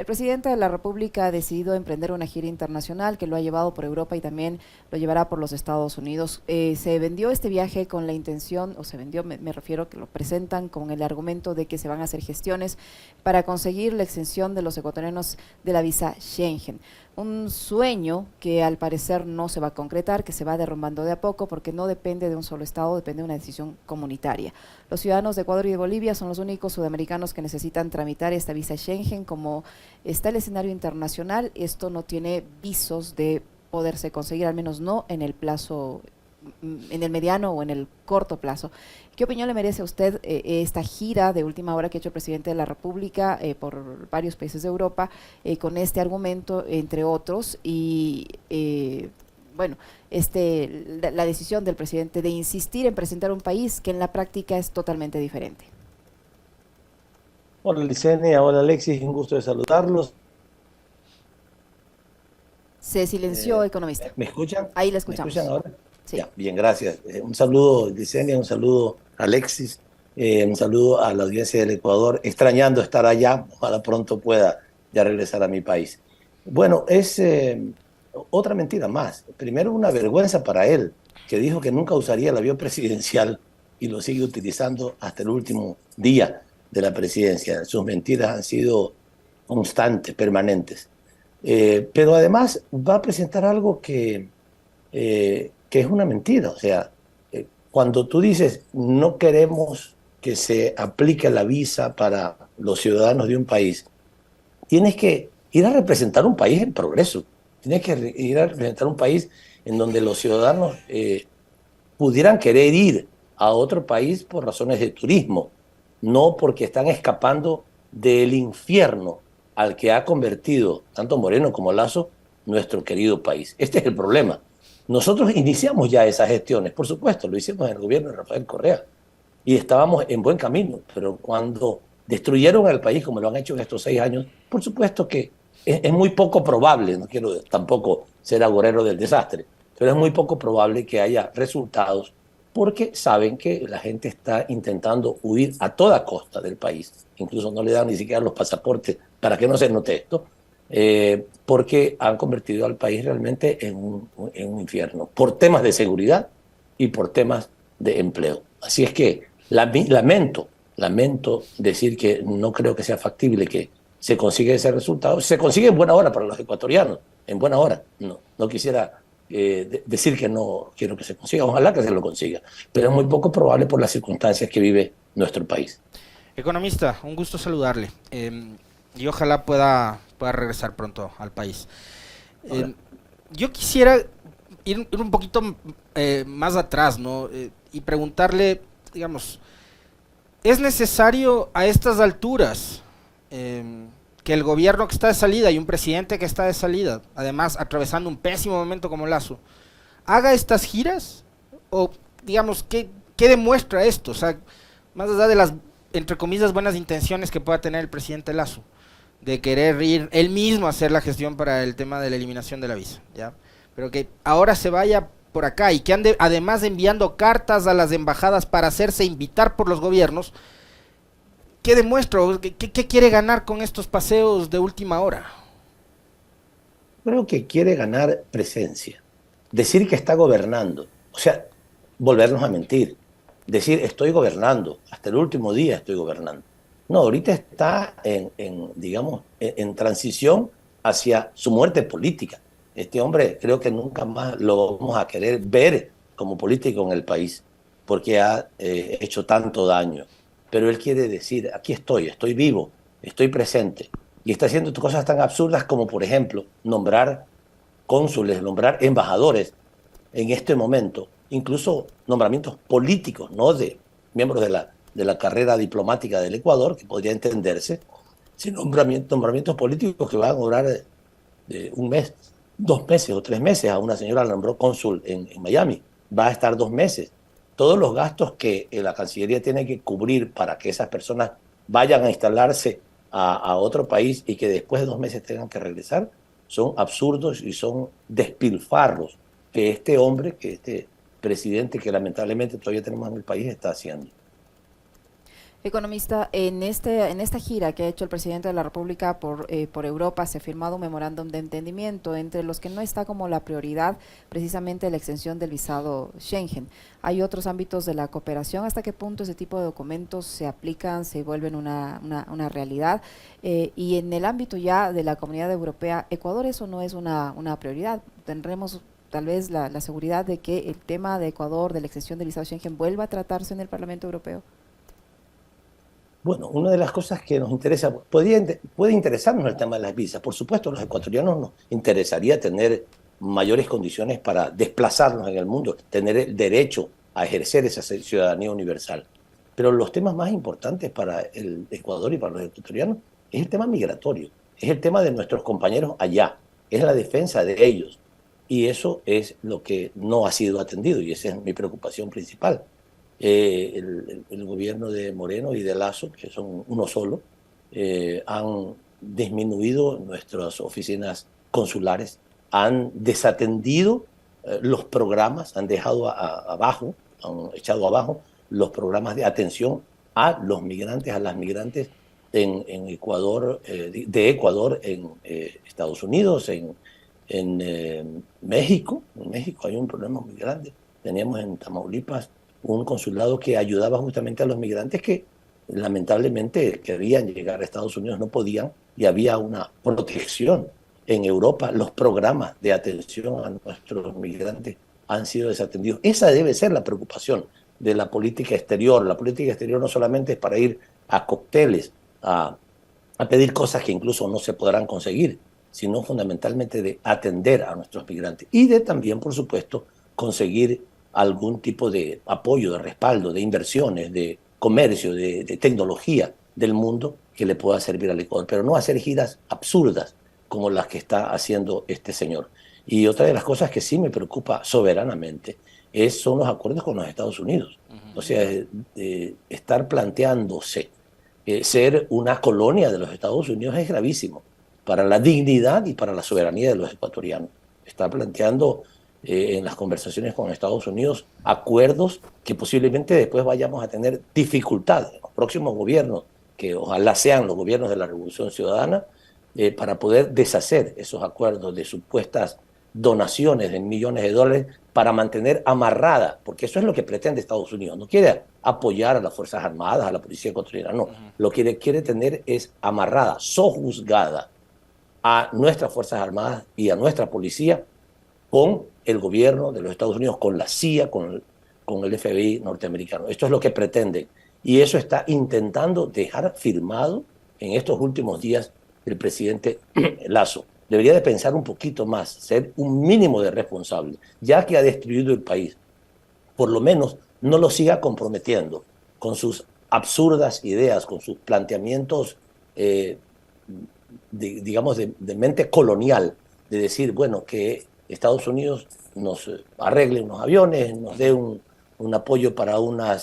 El presidente de la República ha decidido emprender una gira internacional que lo ha llevado por Europa y también lo llevará por los Estados Unidos. Se vendió este viaje con la intención, o se vendió, me refiero que lo presentan con el argumento de que se van a hacer gestiones para conseguir la exención de los ecuatorianos de la visa Schengen. Un sueño que al parecer no se va a concretar, que se va derrumbando de a poco porque no depende de un solo Estado, depende de una decisión comunitaria. Los ciudadanos de Ecuador y de Bolivia son los únicos sudamericanos que necesitan tramitar esta visa Schengen. Como está el escenario internacional, esto no tiene visos de poderse conseguir, al menos no en el plazo, en el mediano o en el corto plazo. ¿Qué opinión le merece a usted esta gira de última hora que ha hecho el presidente de la República por varios países de Europa con este argumento, entre otros, y bueno, la decisión del presidente de insistir en presentar un país que en la práctica es totalmente diferente? Hola Licenia, hola Alexis, un gusto de saludarlos. Se silenció, economista. ¿Me escuchan? Ahí la ¿Me escuchan escuchamos. ahora? Sí. Ya, bien, gracias. Un saludo Licenia, un saludo Alexis, un saludo a la audiencia del Ecuador, extrañando estar allá, ojalá pronto pueda ya regresar a mi país. Bueno, es otra mentira más. Primero, una vergüenza para él, que dijo que nunca usaría el avión presidencial y lo sigue utilizando hasta el último día de la presidencia. Sus mentiras han sido constantes, permanentes. Pero además va a presentar algo que es una mentira. O sea, cuando tú dices no queremos que se aplique la visa para los ciudadanos de un país, tienes que ir a representar un país en progreso. Tienes que ir a representar un país en donde los ciudadanos pudieran querer ir a otro país por razones de turismo, no porque están escapando del infierno al que ha convertido tanto Moreno como Lazo nuestro querido país. Este es el problema. Nosotros iniciamos ya esas gestiones, por supuesto, lo hicimos en el gobierno de Rafael Correa y estábamos en buen camino, pero cuando destruyeron al país como lo han hecho en estos 6 años, por supuesto que es muy poco probable, no quiero tampoco ser agorero del desastre, pero es muy poco probable que haya resultados porque saben que la gente está intentando huir a toda costa del país, incluso no le dan ni siquiera los pasaportes para que no se note esto, porque han convertido al país realmente en un infierno, por temas de seguridad y por temas de empleo. Así es que lamento decir que no creo que sea factible que se consiga ese resultado. Se consigue en buena hora para los ecuatorianos, en buena hora. No quisiera decir que no quiero que se consiga, ojalá que se lo consiga, pero es muy poco probable por las circunstancias que vive nuestro país. Economista, un gusto saludarle y ojalá pueda regresar pronto al país. Ahora, Yo quisiera ir un poquito más atrás, ¿no? Y preguntarle, digamos, ¿es necesario a estas alturas que el gobierno que está de salida y un presidente que está de salida, además atravesando un pésimo momento como Lazo, haga estas giras? O, digamos, ¿qué demuestra esto? O sea, más allá de las, entre comillas, buenas intenciones que pueda tener el presidente Lazo, de querer ir él mismo a hacer la gestión para el tema de la eliminación de la visa, ¿ya? Pero que ahora se vaya por acá y que ande además enviando cartas a las embajadas para hacerse invitar por los gobiernos. ¿Qué demuestra? ¿Qué quiere ganar con estos paseos de última hora? creo que quiere ganar presencia, decir que está gobernando, o sea, volvernos a mentir, decir estoy gobernando, hasta el último día estoy gobernando. No, ahorita está digamos, en transición hacia su muerte política. Este hombre creo que nunca más lo vamos a querer ver como político en el país, porque ha hecho tanto daño. Pero él quiere decir, aquí estoy vivo, estoy presente, y está haciendo cosas tan absurdas como, por ejemplo, nombrar cónsules, nombrar embajadores en este momento, incluso nombramientos políticos, no de miembros de la carrera diplomática del Ecuador, que podría entenderse, sino nombramientos políticos que van a durar de un mes, 2 meses o 3 meses. A una señora la nombró cónsul en Miami, va a estar 2 meses. Todos los gastos que la Cancillería tiene que cubrir para que esas personas vayan a instalarse a otro país y que después de 2 meses tengan que regresar, son absurdos y son despilfarros que este hombre, que este presidente que lamentablemente todavía tenemos en el país está haciendo. Economista, en esta gira que ha hecho el presidente de la República por Europa, se ha firmado un memorándum de entendimiento entre los que no está como la prioridad precisamente la extensión del visado Schengen. Hay otros ámbitos de la cooperación. ¿Hasta qué punto ese tipo de documentos se aplican, se vuelven una realidad? Y en el ámbito ya de la Comunidad Europea, Ecuador, eso no es una prioridad. Tendremos tal vez la seguridad de que el tema de Ecuador, de la extensión del visado Schengen, vuelva a tratarse en el Parlamento Europeo. Bueno, una de las cosas que nos interesa, puede interesarnos el tema de las visas. Por supuesto, a los ecuatorianos nos interesaría tener mayores condiciones para desplazarnos en el mundo, tener el derecho a ejercer esa ciudadanía universal. Pero los temas más importantes para el Ecuador y para los ecuatorianos es el tema migratorio, es el tema de nuestros compañeros allá, es la defensa de ellos. Y eso es lo que no ha sido atendido y esa es mi preocupación principal. El gobierno de Moreno y de Lasso, que son uno solo, han disminuido nuestras oficinas consulares, han desatendido los programas, han dejado abajo, han echado abajo los programas de atención a los migrantes, a las migrantes en Ecuador, de Ecuador en Estados Unidos, en México. En México hay un problema muy grande. Teníamos en Tamaulipas un consulado que ayudaba justamente a los migrantes que lamentablemente querían llegar a Estados Unidos, no podían, y había una protección en Europa. Los programas de atención a nuestros migrantes han sido desatendidos. Esa debe ser la preocupación de la política exterior. La política exterior no solamente es para ir a cócteles, a pedir cosas que incluso no se podrán conseguir, sino fundamentalmente de atender a nuestros migrantes y de también, por supuesto, conseguir algún tipo de apoyo, de respaldo, de inversiones, de comercio, de tecnología del mundo que le pueda servir al Ecuador, pero no hacer giras absurdas como las que está haciendo este señor. Y otra de las cosas que sí me preocupa soberanamente son los acuerdos con los Estados Unidos. O sea, estar planteándose ser una colonia de los Estados Unidos es gravísimo para la dignidad y para la soberanía de los ecuatorianos. Está planteando en las conversaciones con Estados Unidos acuerdos que posiblemente después vayamos a tener dificultades en los próximos gobiernos, que ojalá sean los gobiernos de la Revolución Ciudadana, para poder deshacer esos acuerdos de supuestas donaciones de millones de dólares para mantener amarrada, porque eso es lo que pretende Estados Unidos. No quiere apoyar a las Fuerzas Armadas, a la policía ecuatoriana, no. Lo que quiere tener es amarrada, sojuzgada a nuestras Fuerzas Armadas y a nuestra policía con el gobierno de los Estados Unidos, con la CIA, con el FBI norteamericano. Esto es lo que pretenden. Y eso está intentando dejar firmado en estos últimos días el presidente Lasso. Debería de pensar un poquito más, ser un mínimo de responsable, ya que ha destruido el país. Por lo menos no lo siga comprometiendo con sus absurdas ideas, con sus planteamientos, digamos, de mente colonial, de decir, bueno, que Estados Unidos nos arregle unos aviones, nos dé un apoyo para una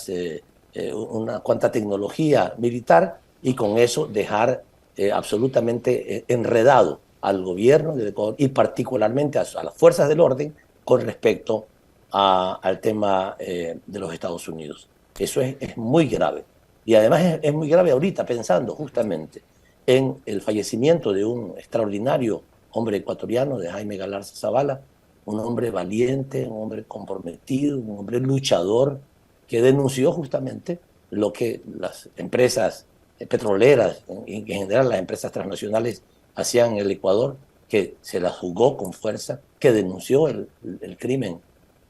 cuanta tecnología militar y con eso dejar absolutamente enredado al gobierno del Ecuador y particularmente a las fuerzas del orden con respecto al tema de los Estados Unidos. Eso es muy grave. Y además es muy grave ahorita pensando justamente en el fallecimiento de un extraordinario hombre ecuatoriano, de Jaime Galarza Zavala, un hombre valiente, un hombre comprometido, un hombre luchador, que denunció justamente lo que las empresas petroleras, en general las empresas transnacionales, hacían en el Ecuador, que se la jugó con fuerza, que denunció el crimen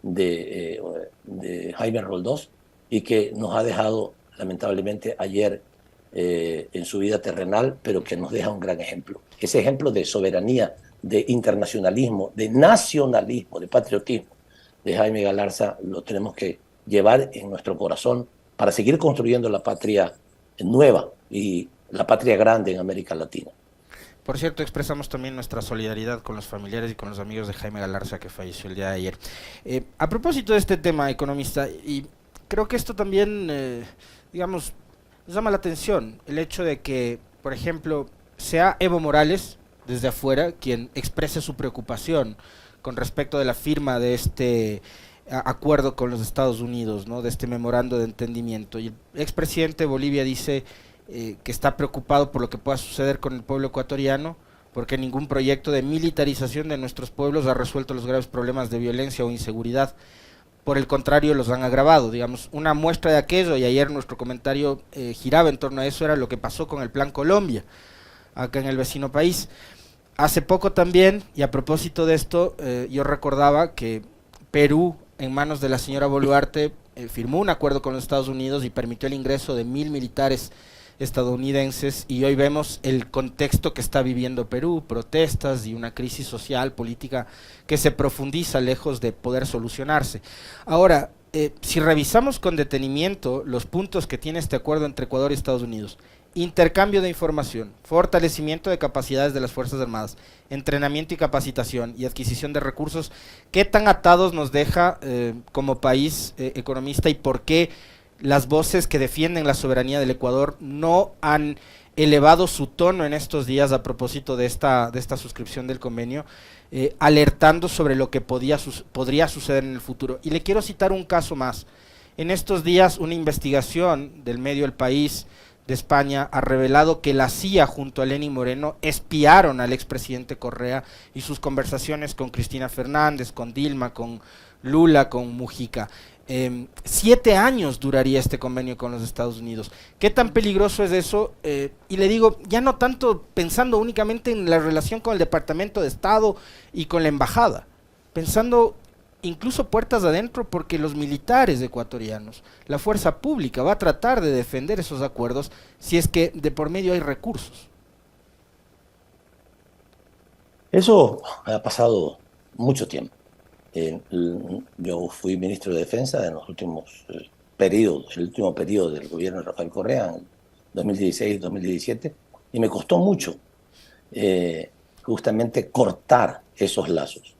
de Jaime Roldós y que nos ha dejado lamentablemente ayer en su vida terrenal, pero que nos deja un gran ejemplo. Ese ejemplo de soberanía, de internacionalismo, de nacionalismo, de patriotismo de Jaime Galarza lo tenemos que llevar en nuestro corazón para seguir construyendo la patria nueva y la patria grande en América Latina. Por cierto, expresamos también nuestra solidaridad con los familiares y con los amigos de Jaime Galarza, que falleció el día de ayer. A propósito de este tema, economista, y creo que esto también, digamos, nos llama la atención, el hecho de que, por ejemplo, sea Evo Morales, desde afuera, quien exprese su preocupación con respecto de la firma de este acuerdo con los Estados Unidos, ¿no? De este memorando de entendimiento. Y el expresidente de Bolivia dice que está preocupado por lo que pueda suceder con el pueblo ecuatoriano, porque ningún proyecto de militarización de nuestros pueblos ha resuelto los graves problemas de violencia o inseguridad. Por el contrario, los han agravado. Digamos, una muestra de aquello, y ayer nuestro comentario giraba en torno a eso, era lo que pasó con el Plan Colombia, acá en el vecino país. Hace poco también, y a propósito de esto, yo recordaba que Perú, en manos de la señora Boluarte, firmó un acuerdo con los Estados Unidos y permitió el ingreso de 1000 militares estadounidenses, y hoy vemos el contexto que está viviendo Perú, protestas y una crisis social, política que se profundiza lejos de poder solucionarse. Ahora, si revisamos con detenimiento los puntos que tiene este acuerdo entre Ecuador y Estados Unidos: intercambio de información, fortalecimiento de capacidades de las Fuerzas Armadas, entrenamiento y capacitación y adquisición de recursos, ¿qué tan atados nos deja como país economista, y por qué las voces que defienden la soberanía del Ecuador no han elevado su tono en estos días a propósito de esta suscripción del convenio, alertando sobre lo que podría suceder en el futuro? Y le quiero citar un caso más. En estos días una investigación del medio El País de España ha revelado que la CIA junto a Lenín Moreno espiaron al expresidente Correa y sus conversaciones con Cristina Fernández, con Dilma, con Lula, con Mujica. 7 años duraría este convenio con los Estados Unidos. ¿Qué tan peligroso es eso? Y le digo, ya no tanto pensando únicamente en la relación con el Departamento de Estado y con la embajada, pensando incluso puertas adentro, porque los militares ecuatorianos, la fuerza pública, va a tratar de defender esos acuerdos si es que de por medio hay recursos. Eso ha pasado mucho tiempo. Yo fui ministro de Defensa en los últimos periodos, el último periodo del gobierno de Rafael Correa, en 2016-2017, y me costó mucho justamente cortar esos lazos.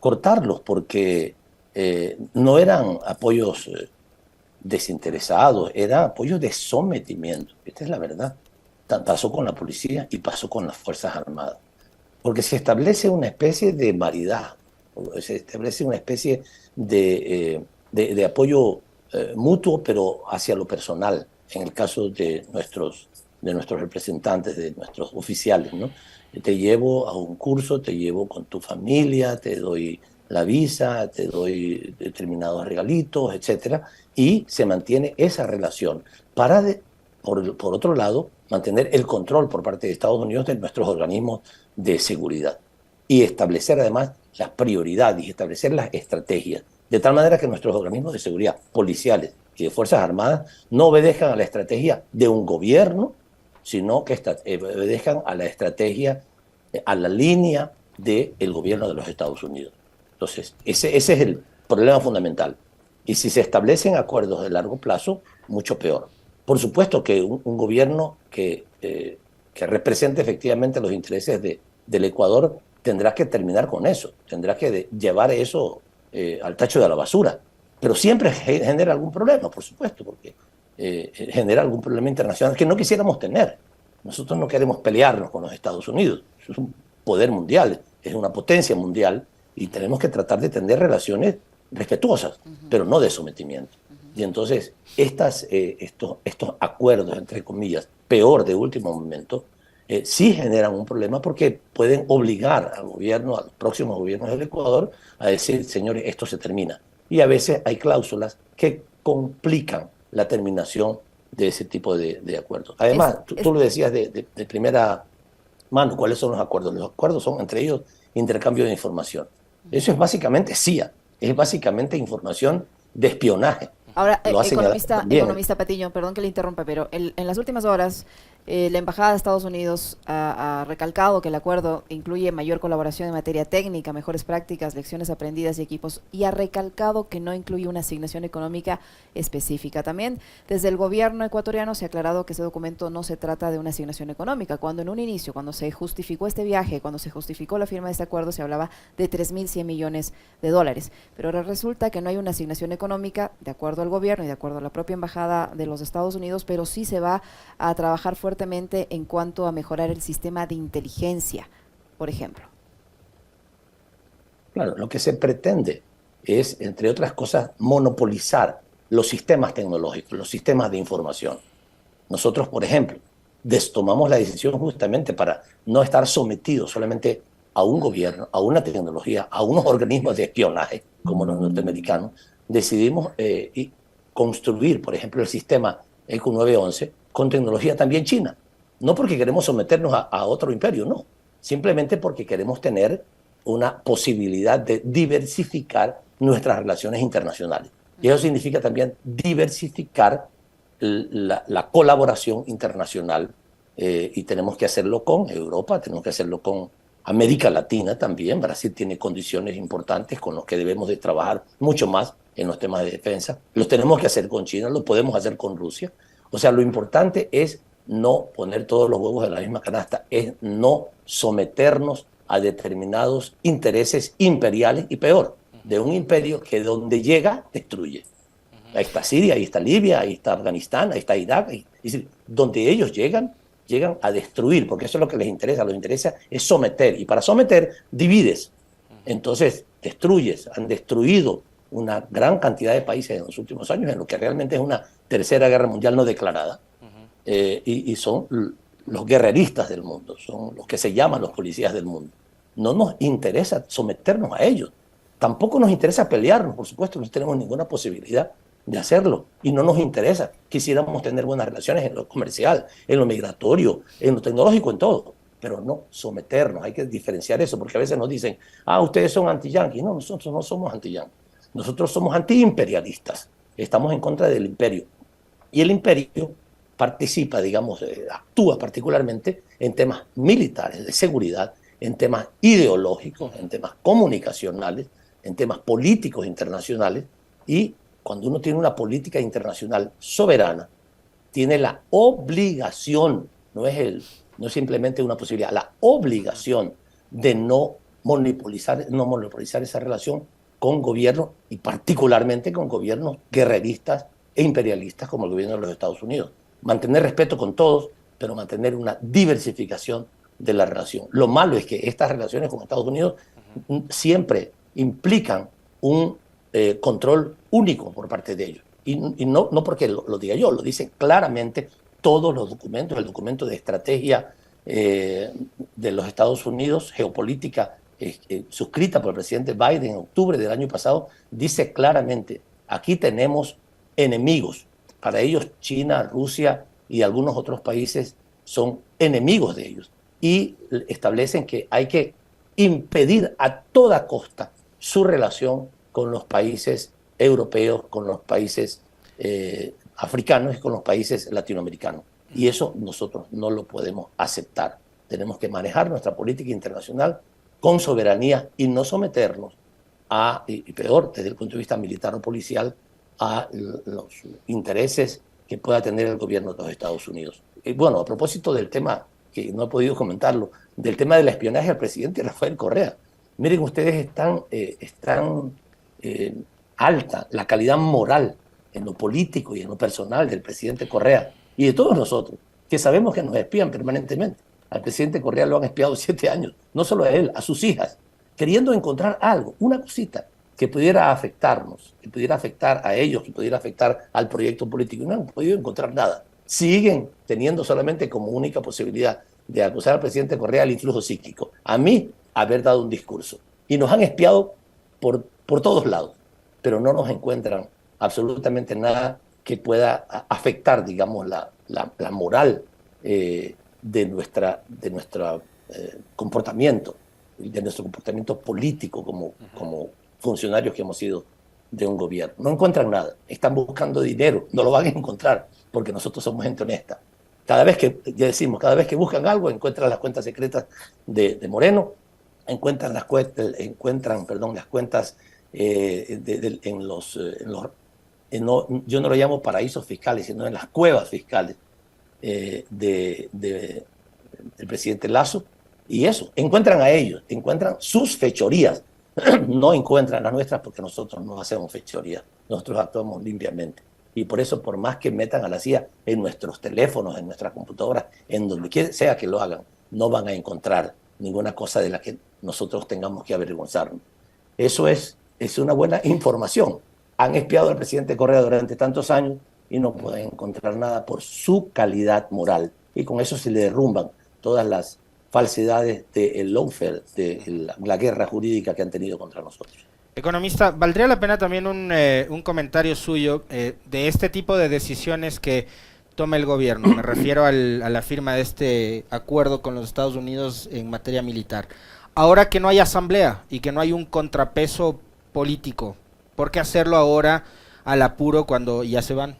Cortarlos porque no eran apoyos desinteresados, eran apoyos de sometimiento. Esta es la verdad. Pasó con la policía y pasó con las Fuerzas Armadas. Porque se establece una especie de paridad, se establece una especie de apoyo mutuo, pero hacia lo personal, en el caso de nuestros representantes, de nuestros oficiales, ¿no? Te llevo a un curso, te llevo con tu familia, te doy la visa, te doy determinados regalitos, etcétera, y se mantiene esa relación para, por otro lado, mantener el control por parte de Estados Unidos de nuestros organismos de seguridad y establecer además las prioridades y establecer las estrategias, de tal manera que nuestros organismos de seguridad policiales y de Fuerzas Armadas no obedezcan a la estrategia de un gobierno, sino que obedezcan a la estrategia, a la línea del gobierno de los Estados Unidos. Entonces, ese es el problema fundamental. Y si se establecen acuerdos de largo plazo, mucho peor. Por supuesto que un gobierno que represente efectivamente los intereses del Ecuador tendrá que terminar con eso, tendrá que llevar eso al tacho de la basura. Pero siempre genera algún problema, por supuesto, porque genera algún problema internacional que no quisiéramos tener. Nosotros no queremos pelearnos con los Estados Unidos. Eso es un poder mundial, es una potencia mundial, y tenemos que tratar de tener relaciones respetuosas, pero no de sometimiento. Y entonces estos acuerdos, entre comillas, peor de último momento, sí generan un problema porque pueden obligar al gobierno, a los próximos gobiernos del Ecuador, a decir, señores, esto se termina. Y a veces hay cláusulas que complican la terminación de ese tipo de acuerdos. Además, tú lo decías de primera mano, ¿cuáles son los acuerdos? Los acuerdos son, entre ellos, intercambio de información. Eso es básicamente CIA, es básicamente información de espionaje. Ahora, economista Patiño, perdón que le interrumpa, pero en las últimas horas la Embajada de Estados Unidos ha recalcado que el acuerdo incluye mayor colaboración en materia técnica, mejores prácticas, lecciones aprendidas y equipos, y ha recalcado que no incluye una asignación económica específica. También desde el gobierno ecuatoriano se ha aclarado que ese documento no se trata de una asignación económica, cuando en un inicio, cuando se justificó este viaje, cuando se justificó la firma de este acuerdo, se hablaba de 3.100 millones de dólares. Pero ahora resulta que no hay una asignación económica, de acuerdo al gobierno y de acuerdo a la propia Embajada de los Estados Unidos, pero sí se va a trabajar fuertemente en cuanto a mejorar el sistema de inteligencia, por ejemplo. Claro, lo que se pretende es, entre otras cosas, monopolizar los sistemas tecnológicos, los sistemas de información. Nosotros, por ejemplo, tomamos la decisión justamente para no estar sometidos solamente a un gobierno, a una tecnología, a unos organismos de espionaje, como los norteamericanos. Decidimos construir, por ejemplo, el sistema ECU 911 con tecnología también china. No porque queremos someternos a otro imperio, no. Simplemente porque queremos tener una posibilidad de diversificar nuestras relaciones internacionales. Y eso significa también diversificar la colaboración internacional, y tenemos que hacerlo con Europa, tenemos que hacerlo con América Latina también. Brasil tiene condiciones importantes con las que debemos de trabajar mucho más en los temas de defensa. Los tenemos que hacer con China, lo podemos hacer con Rusia. O sea, lo importante es no poner todos los huevos en la misma canasta, es no someternos a determinados intereses imperiales y peor, de un imperio que donde llega destruye. Ahí está Siria, ahí está Libia, ahí está Afganistán, ahí está Irak. Es decir, donde ellos llegan a destruir, porque eso es lo que les interesa. Lo que interesa es someter, y para someter divides. Entonces destruyes. Han destruido una gran cantidad de países en los últimos años en lo que realmente es una tercera guerra mundial no declarada. Y son los guerreristas del mundo, son los que se llaman los policías del mundo. No nos interesa someternos a ellos. Tampoco nos interesa pelearnos, por supuesto, no tenemos ninguna posibilidad de hacerlo. Y no nos interesa. Quisiéramos tener buenas relaciones en lo comercial, en lo migratorio, en lo tecnológico, en todo. Pero no someternos. Hay que diferenciar eso, porque a veces nos dicen, ustedes son anti-yanquis. No, nosotros no somos anti-yanquis. Nosotros somos anti-imperialistas. Estamos en contra del imperio. Y el imperio participa, digamos, actúa particularmente en temas militares, de seguridad, en temas ideológicos, en temas comunicacionales, en temas políticos internacionales. Y cuando uno tiene una política internacional soberana, tiene la obligación, no es simplemente una posibilidad, la obligación de no monopolizar esa relación con gobiernos, y particularmente con gobiernos guerreristas e imperialistas como el gobierno de los Estados Unidos. Mantener respeto con todos, pero mantener una diversificación de la relación. Lo malo es que estas relaciones con Estados Unidos siempre implican un control único por parte de ellos. Y no porque lo diga yo, lo dicen claramente todos los documentos. El documento de estrategia de los Estados Unidos, geopolítica, suscrita por el presidente Biden en octubre del año pasado, dice claramente, aquí tenemos enemigos. Para ellos, China, Rusia y algunos otros países son enemigos de ellos. Y establecen que hay que impedir a toda costa su relación con los países europeos, con los países africanos y con los países latinoamericanos. Y eso nosotros no lo podemos aceptar. Tenemos que manejar nuestra política internacional con soberanía y no someternos y peor, desde el punto de vista militar o policial, a los intereses que pueda tener el gobierno de los Estados Unidos. Y bueno, a propósito del tema, que no he podido comentarlo, del tema del espionaje al presidente Rafael Correa. Miren, ustedes están alta la calidad moral en lo político y en lo personal del presidente Correa y de todos nosotros, que sabemos que nos espían permanentemente. Al presidente Correa lo han espiado 7 años, no solo a él, a sus hijas, queriendo encontrar algo, una cosita que pudiera afectarnos, que pudiera afectar a ellos, que pudiera afectar al proyecto político. No han podido encontrar nada. Siguen teniendo solamente como única posibilidad de acusar al presidente Correa el influjo psíquico. A mí, haber dado un discurso. Y nos han espiado por todos lados, pero no nos encuentran absolutamente nada que pueda afectar, digamos, la moral de nuestro comportamiento, de nuestro comportamiento político como funcionarios que hemos sido de un gobierno. No encuentran nada, están buscando dinero, no lo van a encontrar, porque nosotros somos gente honesta. Cada vez que buscan algo, encuentran las cuentas secretas de Moreno, encuentran las cuentas yo no lo llamo paraísos fiscales, sino en las cuevas fiscales del presidente Lasso, y eso, encuentran a ellos, encuentran sus fechorías, no encuentran las nuestras, porque nosotros no hacemos fechorías, nosotros actuamos limpiamente. Y por eso, por más que metan a la CIA en nuestros teléfonos, en nuestras computadoras, en donde sea que lo hagan, no van a encontrar ninguna cosa de la que nosotros tengamos que avergonzarnos. Eso es es una buena información. Han espiado al presidente Correa durante tantos años y no pueden encontrar nada por su calidad moral. Y con eso se le derrumban todas las falsedades del lawfare, de la guerra jurídica que han tenido contra nosotros. Economista, ¿valdría la pena también un comentario suyo de este tipo de decisiones que toma el gobierno? Me refiero a la firma de este acuerdo con los Estados Unidos en materia militar. Ahora que no hay asamblea y que no hay un contrapeso político, ¿por qué hacerlo ahora al apuro cuando ya se van?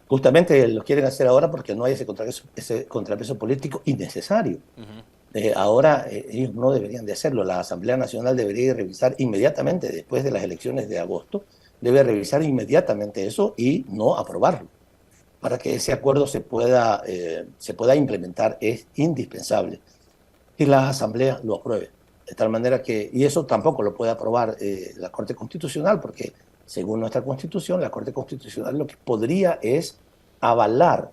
Justamente lo quieren hacer ahora porque no hay ese contrapeso político innecesario. Ahora ellos no deberían de hacerlo. La Asamblea Nacional debería revisar inmediatamente, después de las elecciones de agosto, debe revisar inmediatamente eso y no aprobarlo. Para que ese acuerdo se pueda implementar es indispensable que la Asamblea lo apruebe. De tal manera que, y eso tampoco lo puede aprobar la Corte Constitucional, porque según nuestra Constitución, la Corte Constitucional lo que podría es avalar,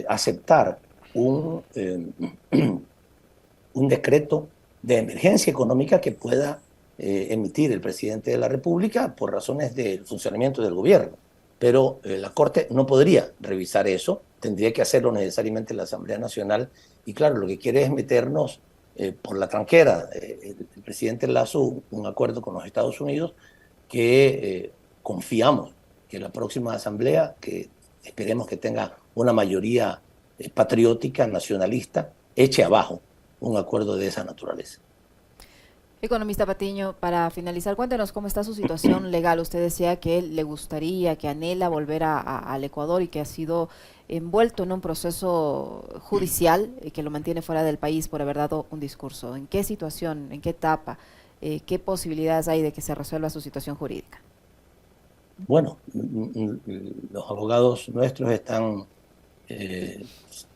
aceptar un decreto de emergencia económica que pueda emitir el presidente de la República por razones del funcionamiento del gobierno. Pero la Corte no podría revisar eso, tendría que hacerlo necesariamente la Asamblea Nacional, y claro, lo que quiere es meternos por la tranquera. El presidente Lazo un acuerdo con los Estados Unidos que confiamos que la próxima Asamblea, que esperemos que tenga una mayoría patriótica, nacionalista, eche abajo un acuerdo de esa naturaleza. Economista Patiño, para finalizar, cuéntenos cómo está su situación legal. Usted decía que le gustaría, que anhela volver al Ecuador y que ha sido envuelto en un proceso judicial que lo mantiene fuera del país por haber dado un discurso. ¿En qué situación, en qué etapa, qué posibilidades hay de que se resuelva su situación jurídica? Bueno, los abogados nuestros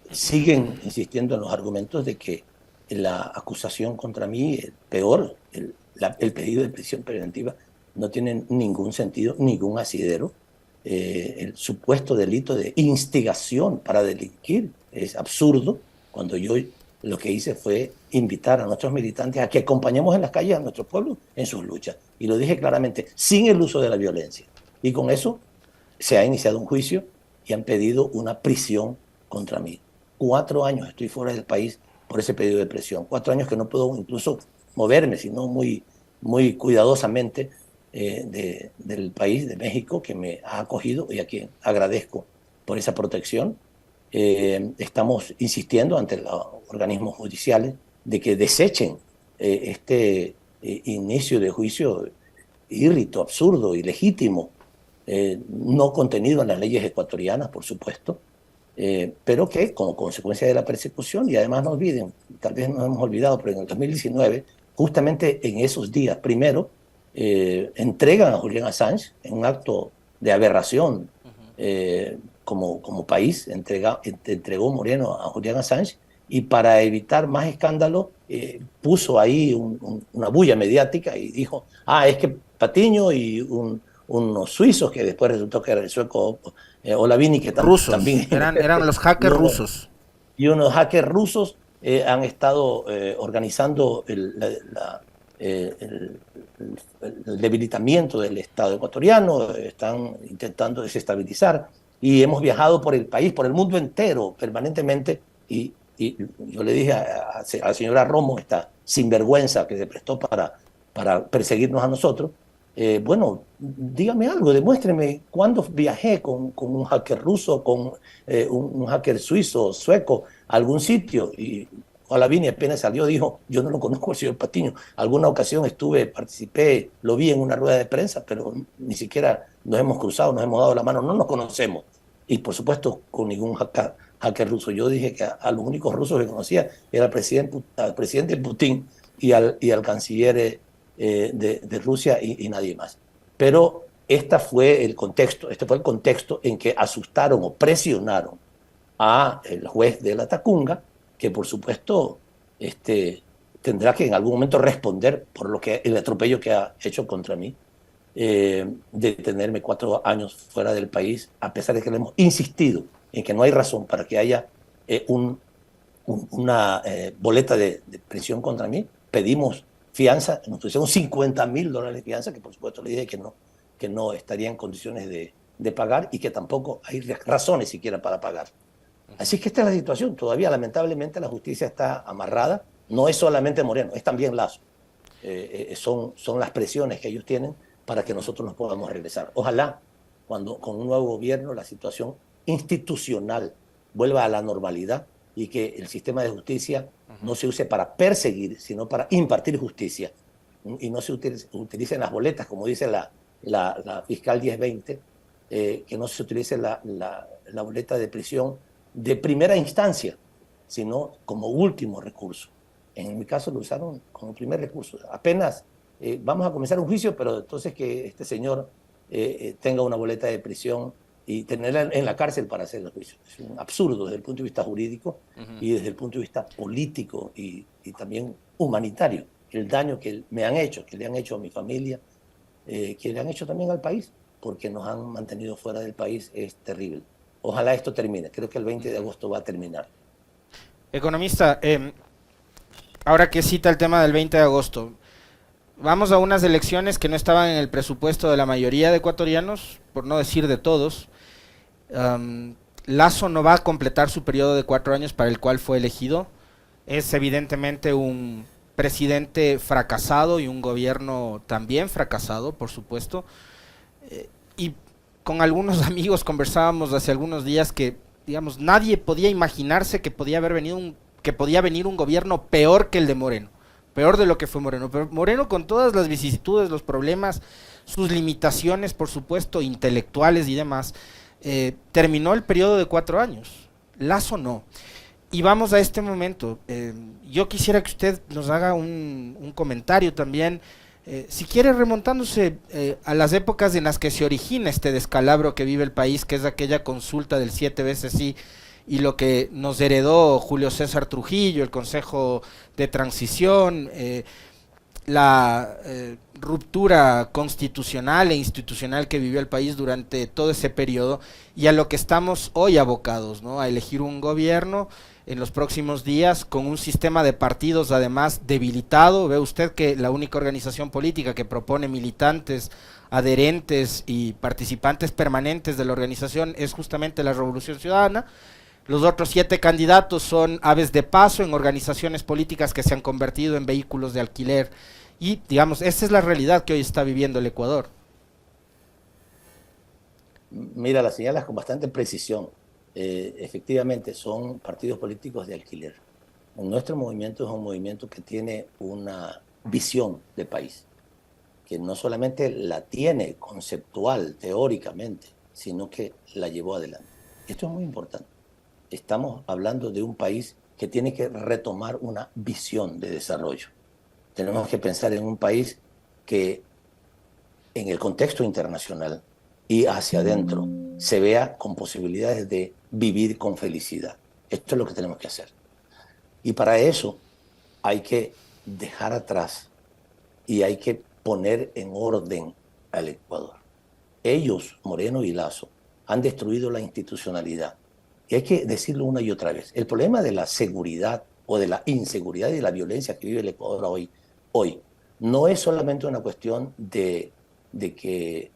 siguen insistiendo en los argumentos de que la acusación contra mí, el pedido de prisión preventiva, no tiene ningún sentido, ningún asidero. El supuesto delito de instigación para delinquir es absurdo, cuando yo lo que hice fue invitar a nuestros militantes a que acompañemos en las calles a nuestro pueblo en sus luchas. Y lo dije claramente, sin el uso de la violencia. Y con eso se ha iniciado un juicio y han pedido una prisión contra mí. 4 años estoy fuera del país por ese pedido de prisión. 4 años que no puedo incluso moverme, sino muy, muy cuidadosamente del país, de México, que me ha acogido y a quien agradezco por esa protección. Estamos insistiendo ante los organismos judiciales de que desechen este inicio de juicio írrito, absurdo, ilegítimo, no contenido en las leyes ecuatorianas, por supuesto, pero que como consecuencia de la persecución, y además no olviden, tal vez nos hemos olvidado, pero en el 2019, justamente en esos días, primero, entregan a Julian Assange en un acto de aberración como país, entregó Moreno a Julian Assange, y para evitar más escándalo, puso ahí una bulla mediática y dijo, es que Patiño y unos suizos, que después resultó que era el sueco Olavini, que rusos, también eran los hackers rusos. Y unos hackers rusos han estado organizando el debilitamiento del Estado ecuatoriano, están intentando desestabilizar, y hemos viajado por el país, por el mundo entero, permanentemente, y yo le dije a la señora Romo, esta sinvergüenza que se prestó para perseguirnos a nosotros, bueno, dígame algo, demuéstreme cuándo viajé con un hacker ruso, con un hacker suizo, sueco, a algún sitio. Y Olavini apenas salió, dijo, yo no lo conozco al señor Patiño. Alguna ocasión participé, lo vi en una rueda de prensa, pero ni siquiera nos hemos cruzado, nos hemos dado la mano, no nos conocemos. Y por supuesto con ningún hacker ruso. Yo dije que a los únicos rusos que conocía era al presidente Putin y al canciller de Rusia y nadie más. Pero este fue el contexto en que asustaron o presionaron al juez de la Tacunga, que por supuesto tendrá que en algún momento responder por el atropello que ha hecho contra mí, de tenerme 4 años fuera del país, a pesar de que le hemos insistido en que no hay razón para que haya una boleta de prisión contra mí. Pedimos fianza, nos pusieron $50.000 de fianza, que por supuesto le dije que no estaría en condiciones de pagar y que tampoco hay razones siquiera para pagar. Así que esta es la situación. Todavía, lamentablemente, la justicia está amarrada. No es solamente Moreno, es también Lazo. Son las presiones que ellos tienen para que nosotros nos podamos regresar. Ojalá, con un nuevo gobierno, la situación institucional vuelva a la normalidad y que el sistema de justicia no se use para perseguir, sino para impartir justicia. Y no se utilicen las boletas, como dice la fiscal 1020, que no se utilice la boleta de prisión de primera instancia, sino como último recurso. En mi caso lo usaron como primer recurso. Apenas vamos a comenzar un juicio, pero entonces que este señor tenga una boleta de prisión y tenerla en la cárcel para hacer el juicio. Es un absurdo desde el punto de vista jurídico y desde el punto de vista político y también humanitario. El daño que me han hecho, que le han hecho a mi familia, que le han hecho también al país, porque nos han mantenido fuera del país, es terrible. Ojalá esto termine. Creo que el 20 de agosto va a terminar. Economista, ahora que cita el tema del 20 de agosto, vamos a unas elecciones que no estaban en el presupuesto de la mayoría de ecuatorianos, por no decir de todos. Lazo no va a completar su periodo de 4 años para el cual fue elegido. Es evidentemente un presidente fracasado y un gobierno también fracasado, por supuesto. Y con algunos amigos conversábamos hace algunos días que, digamos, nadie podía imaginarse que podía venir un gobierno peor que el de Moreno, peor de lo que fue Moreno. Pero Moreno, con todas las vicisitudes, los problemas, sus limitaciones, por supuesto, intelectuales y demás, terminó el periodo de 4 años. Lazo no. Y vamos a este momento. Yo quisiera que usted nos haga un comentario también, si quiere remontándose a las épocas en las que se origina este descalabro que vive el país, que es aquella consulta del 7 veces sí, y lo que nos heredó Julio César Trujillo, el Consejo de Transición, la ruptura constitucional e institucional que vivió el país durante todo ese periodo, y a lo que estamos hoy abocados, ¿no? A elegir un gobierno en los próximos días con un sistema de partidos además debilitado. Ve usted que la única organización política que propone militantes, adherentes y participantes permanentes de la organización es justamente la Revolución Ciudadana. Los otros 7 candidatos son aves de paso en organizaciones políticas que se han convertido en vehículos de alquiler. Y, digamos, esa es la realidad que hoy está viviendo el Ecuador. Mira, la señalas con bastante precisión. Efectivamente, son partidos políticos de alquiler. Nuestro movimiento es un movimiento que tiene una visión de país, que no solamente la tiene conceptual, teóricamente, sino que la llevó adelante. Esto es muy importante. Estamos hablando de un país que tiene que retomar una visión de desarrollo. Tenemos que pensar en un país que en el contexto internacional y hacia adentro se vea con posibilidades de vivir con felicidad. Esto es lo que tenemos que hacer. Y para eso hay que dejar atrás y hay que poner en orden al Ecuador. Ellos, Moreno y Lazo, han destruido la institucionalidad. Y hay que decirlo una y otra vez. El problema de la seguridad o de la inseguridad y de la violencia que vive el Ecuador hoy no es solamente una cuestión de que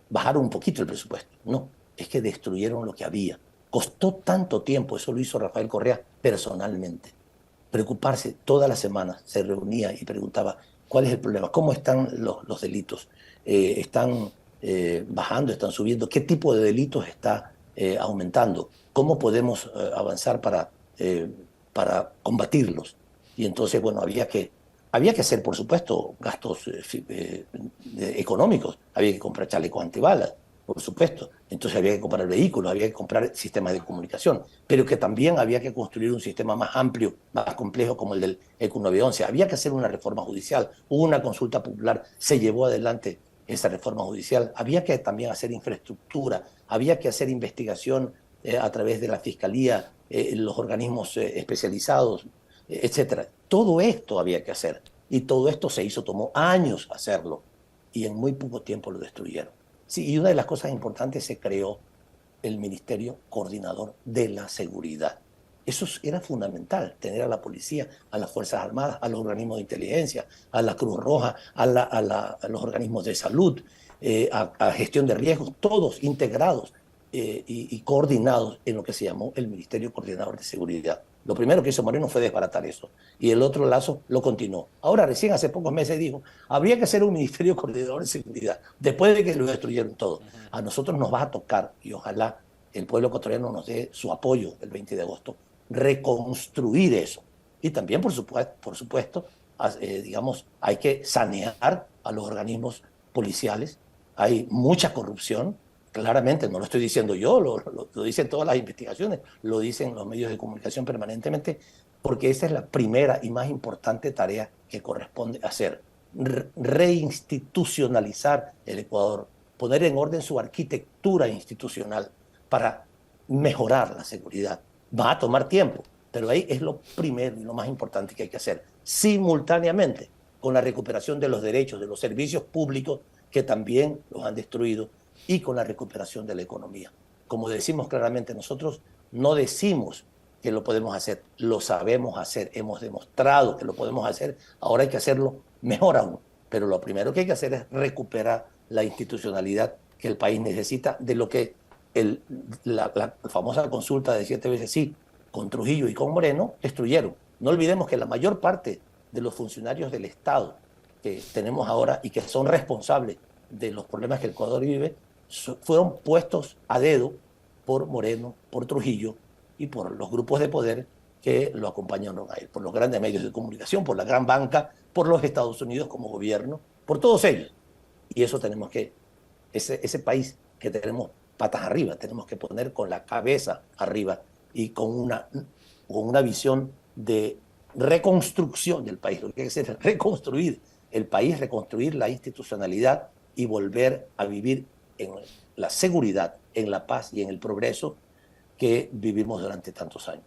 bajaron un poquito el presupuesto. No, es que destruyeron lo que había. Costó tanto tiempo, eso lo hizo Rafael Correa personalmente. Preocuparse todas las semanas, se reunía y preguntaba cuál es el problema, cómo están los delitos, están bajando, están subiendo, qué tipo de delitos está aumentando, cómo podemos avanzar para combatirlos. Y entonces, bueno, había que hacer, por supuesto, gastos económicos, había que comprar chalecos antibalas, por supuesto, entonces había que comprar vehículos, había que comprar sistemas de comunicación, pero que también había que construir un sistema más amplio, más complejo como el del ECU 911, había que hacer una reforma judicial, hubo una consulta popular, se llevó adelante esa reforma judicial, había que también hacer infraestructura, había que hacer investigación a través de la Fiscalía, los organismos especializados, etcétera. Todo esto había que hacer y todo esto se hizo, tomó años hacerlo y en muy poco tiempo lo destruyeron. Sí, y una de las cosas importantes, se creó el Ministerio Coordinador de la Seguridad. Era fundamental, tener a la policía, a las Fuerzas Armadas, a los organismos de inteligencia, a la Cruz Roja, a los organismos de salud, a gestión de riesgos, todos integrados y coordinados en lo que se llamó el Ministerio Coordinador de Seguridad. Lo primero que hizo Moreno fue desbaratar eso, y el otro Lazo lo continuó. Ahora, recién hace pocos meses dijo, habría que hacer un Ministerio Coordinador de Seguridad, después de que lo destruyeron todo. A nosotros nos va a tocar, y ojalá el pueblo ecuatoriano nos dé su apoyo el 20 de agosto, reconstruir eso. Y también, por supuesto digamos, hay que sanear a los organismos policiales. Hay mucha corrupción, claramente, no lo estoy diciendo yo, lo dicen todas las investigaciones, lo dicen los medios de comunicación permanentemente, porque esa es la primera y más importante tarea que corresponde hacer. Reinstitucionalizar el Ecuador, poner en orden su arquitectura institucional para mejorar la seguridad. Va a tomar tiempo, pero ahí es lo primero y lo más importante que hay que hacer, simultáneamente con la recuperación de los derechos, de los servicios públicos que también los han destruido, y con la recuperación de la economía. Como decimos claramente, nosotros no decimos que lo podemos hacer, lo sabemos hacer, hemos demostrado que lo podemos hacer, ahora hay que hacerlo mejor aún, pero lo primero que hay que hacer es recuperar la institucionalidad que el país necesita, de lo que la famosa consulta de 7 veces sí, con Trujillo y con Moreno, destruyeron. No olvidemos que la mayor parte de los funcionarios del Estado que tenemos ahora y que son responsables de los problemas que el Ecuador vive, fueron puestos a dedo por Moreno, por Trujillo y por los grupos de poder que lo acompañaron a él, por los grandes medios de comunicación, por la gran banca, por los Estados Unidos como gobierno, por todos ellos. Y eso tenemos que, ese país que tenemos patas arriba, tenemos que poner con la cabeza arriba y con una visión de reconstrucción del país. Lo que hay que hacer es reconstruir el país, reconstruir la institucionalidad y volver a vivir en la seguridad, en la paz y en el progreso que vivimos durante tantos años.